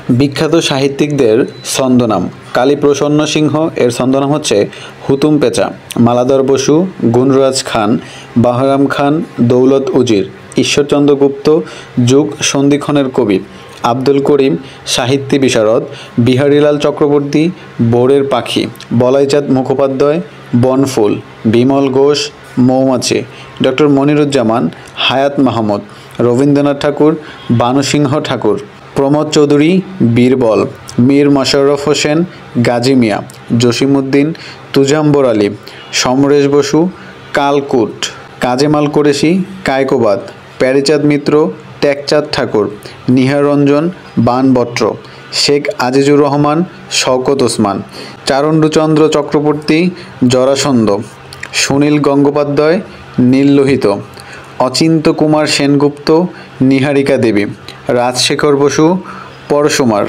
বিখ্যাত সাহিত্যিকদের ছন্দনাম। কালীপ্রসন্ন সিংহ এর ছন্দনাম হচ্ছে হুতুম পেঁচা, মালাধর বসু, গুণরাজ খান, বাহরাম খান, দৌলত উজির, ঈশ্বরচন্দ্র গুপ্ত যুগ সন্ধিক্ষণের কবি, আব্দুল করিম সাহিত্যী বিশারদ, বিহারীলাল চক্রবর্তী ভোরের পাখি, বলাইচাঁদ মুখোপাধ্যায় বনফুল, বিমল ঘোষ মৌমাছি, ডক্টর মনিরুজ্জামান হায়াত মাহমুদ, রবীন্দ্রনাথ ঠাকুর বানুসিংহ ঠাকুর, প্রমোদ চৌধুরী বীরবল, মীর মশাররফ হোসেন গাজী মিয়া, জসিমউদ্দিন তুজাম্বর আলী, সমরেশ বসু কালকুট, কাজেমাল কোরেশি কায়কোবাদ, প্যারীচাঁদ মিত্র টেকচাঁদ ঠাকুর, নিহার রঞ্জন বানবট্র, শেখ আজিজুর রহমান শওকত ওসমান, চারুণ্ডচন্দ্র চক্রবর্তী জরাসন্ধ, সুনীল গঙ্গোপাধ্যায় নীললোহিত, অচিন্ত্য কুমার সেনগুপ্ত নীহারিকা দেবী, রাজশেখর বসু পরশুমার।